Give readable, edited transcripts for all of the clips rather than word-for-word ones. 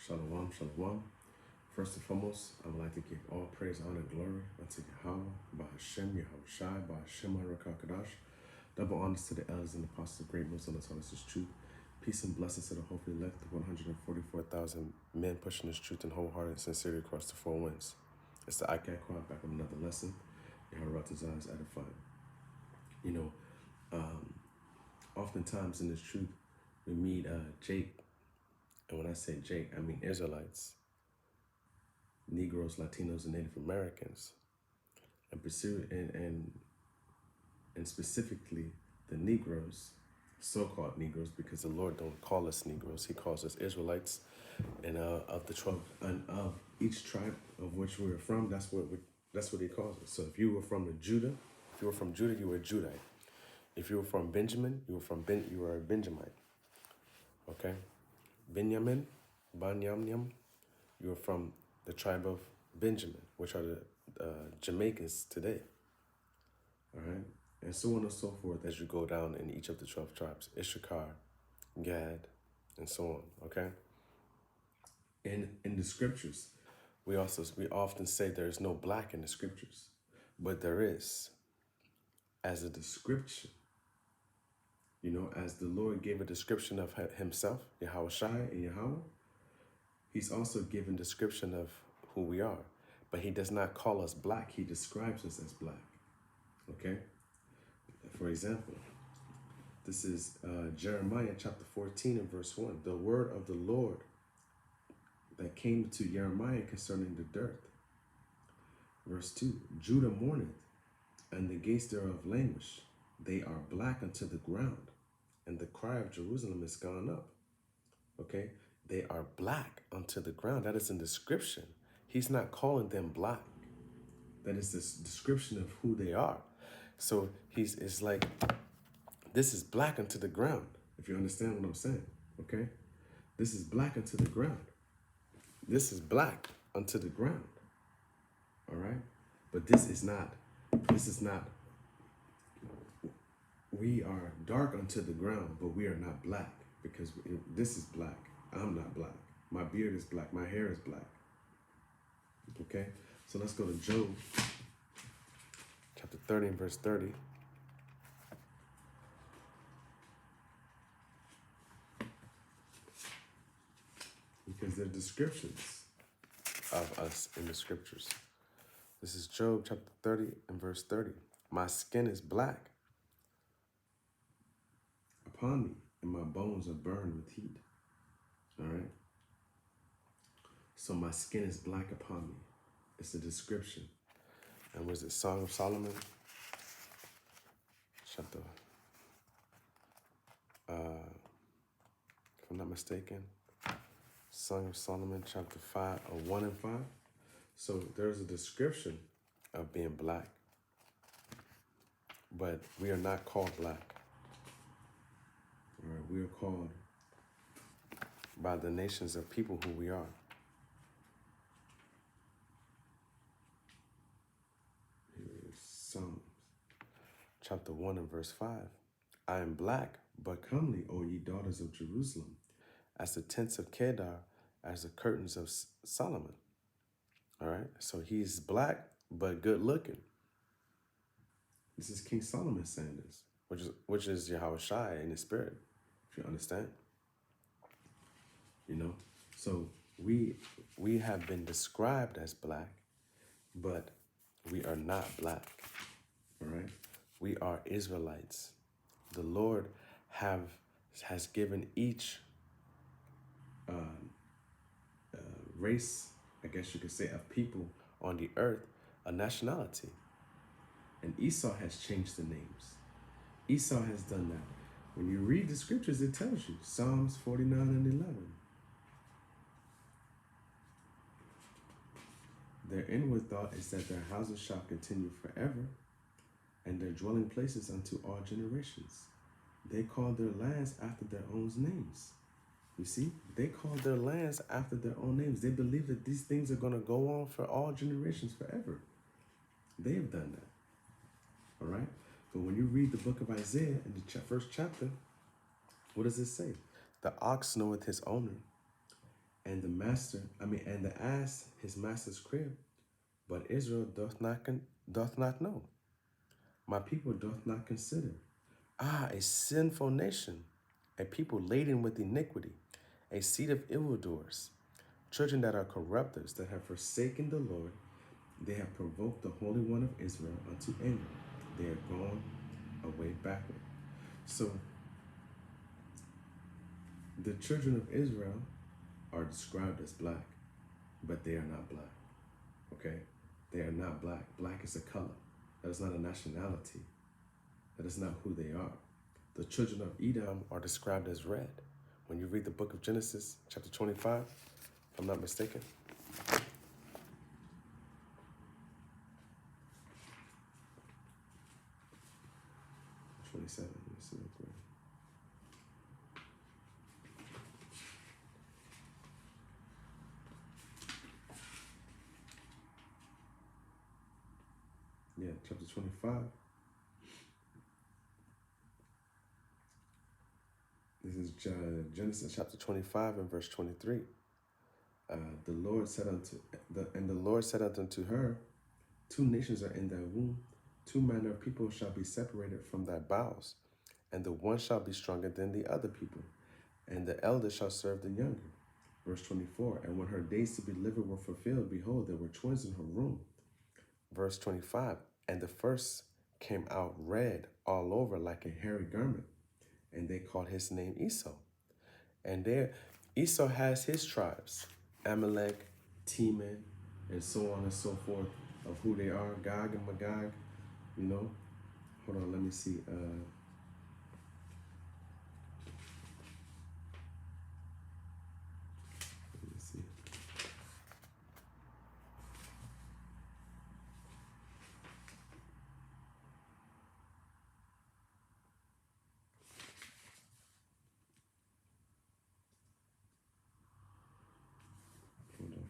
Shalom, shalom. First and foremost, I would like to give all praise, honor, and glory unto Yahweh, Bahashem, Yahushai, Bahashem, Harakakadash. Double honors to the elders and apostles, great Muslims, and this is truth. Peace and blessings to the hopefully elect, the 144,000 men pushing this truth and wholehearted sincerity across the four winds. It's the ICAT Quad back with another lesson. Yahweh desires edifying. You know, oftentimes in this truth, we meet Jake. And when I say Jake, I mean Israelites, Negroes, Latinos, and Native Americans, and specifically the Negroes, so-called Negroes, because the Lord don't call us Negroes; He calls us Israelites. And of the 12, and of each tribe of which we were from, that's what He calls us. So if you were from Judah, you were a Judite. If you were from Benjamin, you were a Benjamite. Okay, Benjamin, Banyamnyam, you were from the tribe of Benjamin, which are the Jamaicans today. All right, and so on and so forth as you go down in each of the 12 tribes, Issachar, Gad, and so on. Okay, and in the scriptures, we often say there is no black in the scriptures, but there is, as a description. You know, as the Lord gave a description of Himself, Yahushai and Yahweh, He's also given description of who we are, but He does not call us black. He describes us as black. Okay. For example, this is Jeremiah chapter 14 and verse 1. The word of the Lord that came to Jeremiah concerning the dirt. Verse 2, Judah mourneth, and the gates thereof languish. They are black unto the ground, and the cry of Jerusalem is gone up. Okay? They are black unto the ground. That is in description. He's not calling them black. That is the description of who they are. So it's like, this is black unto the ground, if you understand what I'm saying. Okay? This is black unto the ground. This is black unto the ground. All right? But this is not, we are dark unto the ground, but we are not black, because this is black. I'm not black. My beard is black. My hair is black. Okay? So let's go to Job chapter 30 and verse 30. Because there are descriptions of us in the scriptures. This is Job chapter 30 and verse 30. My skin is black upon me, and my bones are burned with heat. All right? So my skin is black upon me. It's a description. And was it Song of Solomon? Chapter, if I'm not mistaken, Song of Solomon, chapter 5, or 1 and 5. So there's a description of being black, but we are not called black. All right, we are called by the nations of people who we are. Here is Psalms, chapter 1 and verse 5. I am black, but comely, O ye daughters of Jerusalem, as the tents of Kedar, as the curtains of Solomon. All right, so he's black, but good looking. This is King Solomon saying this, which is Yahushai in his spirit, if you understand. You know, so we have been described as black, but we are not black. All right, we are Israelites. The Lord has given each race, I guess you could say, of people on the earth a nationality. And Esau has changed the names. Esau has done that. When you read the scriptures, it tells you. Psalms 49 and 11. Their inward thought is that their houses shall continue forever, and their dwelling places unto all generations. They call their lands after their own names. You see, they call their lands after their own names. They believe that these things are going to go on for all generations forever. They have done that. All right? But when you read the book of Isaiah in the first chapter, what does it say? The ox knoweth his owner, And and the ass his master's crib, but Israel doth not know. My people doth not consider. Ah, a sinful nation, a people laden with iniquity, a seed of evildoers, children that are corrupters, that have forsaken the Lord. They have provoked the Holy One of Israel unto anger. They are gone away backward. So the children of Israel are described as black, but they are not black. Okay? They are not black. Black is a color. That is not a nationality. That is not who they are. The children of Edom are described as red. When you read the book of Genesis, chapter 25, if I'm not mistaken. 27, let me see real quick. Yeah, chapter 25. This is Genesis chapter 25 and verse 23. The Lord said the Lord said unto her, two nations are in thy womb, two manner of people shall be separated from thy bowels, and the one shall be stronger than the other people, and the elder shall serve the younger. Verse 24, and when her days to be delivered were fulfilled, behold, there were twins in her womb. Verse 25, and the first came out red all over like a hairy garment, and they called his name Esau. And there, Esau has his tribes, Amalek, Teman, and so on and so forth, of who they are, Gog and Magog, you know. Hold on, let me see. Let me see. Hold on.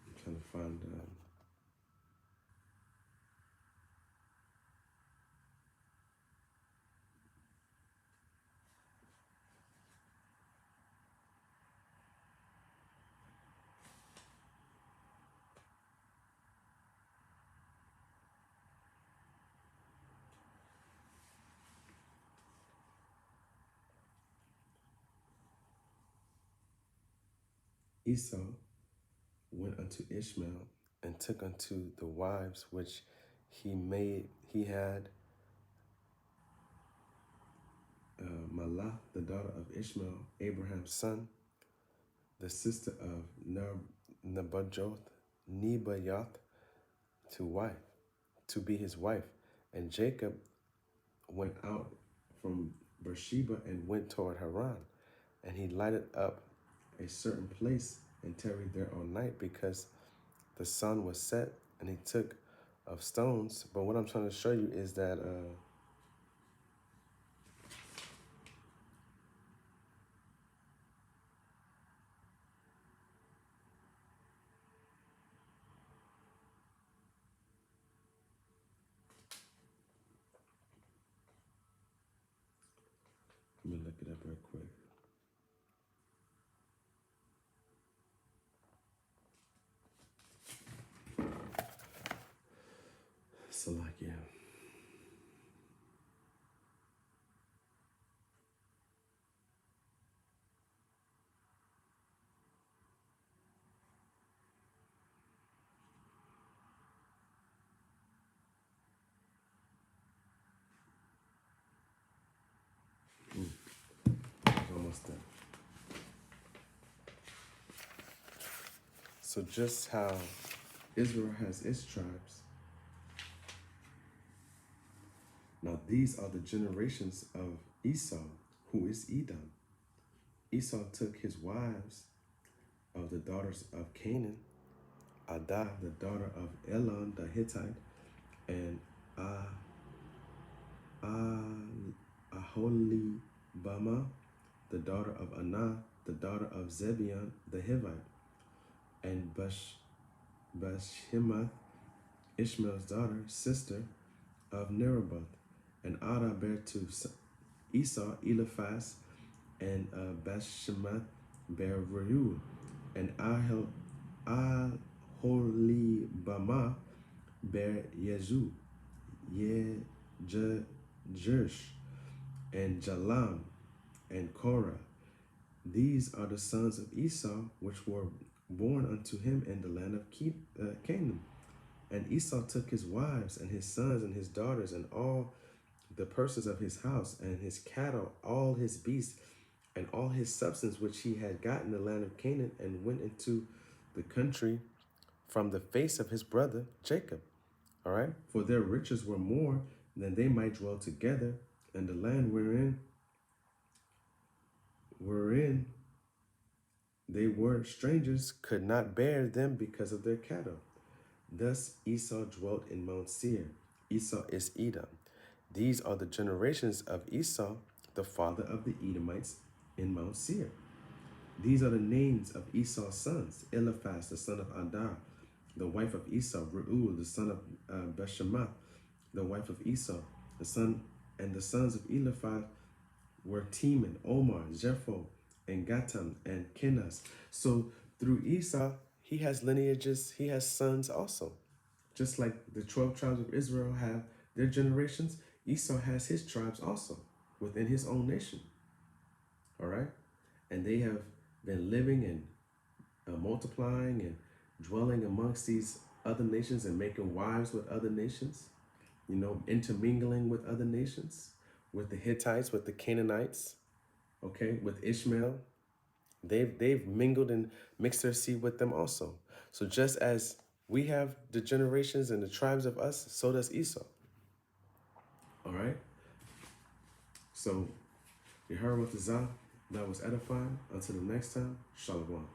I'm trying to find. Esau went unto Ishmael and took unto the wives which he had Malah, the daughter of Ishmael, Abraham's son, the sister of Nebajoth, to be his wife. And Jacob went out from Beersheba and went toward Haran. And he lighted up a certain place and tarried there all night because the sun was set, and he took of stones. But what I'm trying to show you is that let me look it up real quick. So like, yeah. It's almost done. So just how Israel has its tribes, now these are the generations of Esau, who is Edom. Esau took his wives of the daughters of Canaan, Adah, the daughter of Elon the Hittite, and Aholibamah, the daughter of Anah, the daughter of Zebion the Hivite, and Bashemath, Ishmael's daughter, sister of Nerubath. And Ada bare to Esau Eliphaz, and Bashemath bare Reuel, and Aholibamah bare Jersh, and Jalam, and Korah. These are the sons of Esau, which were born unto him in the land of Canaan. And Esau took his wives, and his sons, and his daughters, and all the persons of his house, and his cattle, all his beasts, and all his substance which he had gotten in the land of Canaan, and went into the country from the face of his brother Jacob. All right? For their riches were more than they might dwell together, and the land wherein they were strangers could not bear them because of their cattle. Thus Esau dwelt in Mount Seir. Esau is Edom. These are the generations of Esau, the father of the Edomites, in Mount Seir. These are the names of Esau's sons: Eliphaz, the son of Adar, the wife of Esau; Reuel, the son of Bashemath, the wife of Esau. The sons of Eliphaz were Teman, Omar, Jephthah, and Gatam, and Kenaz. So through Esau, he has lineages, he has sons also. Just like the 12 tribes of Israel have their generations, Esau has his tribes also within his own nation. All right? And they have been living and multiplying and dwelling amongst these other nations and making wives with other nations, intermingling with other nations, with the Hittites, with the Canaanites, okay, with Ishmael. They've mingled and mixed their seed with them also. So just as we have the generations and the tribes of us, so does Esau. All right? So you heard what the Zah that was edifying. Until the next time, Shalom.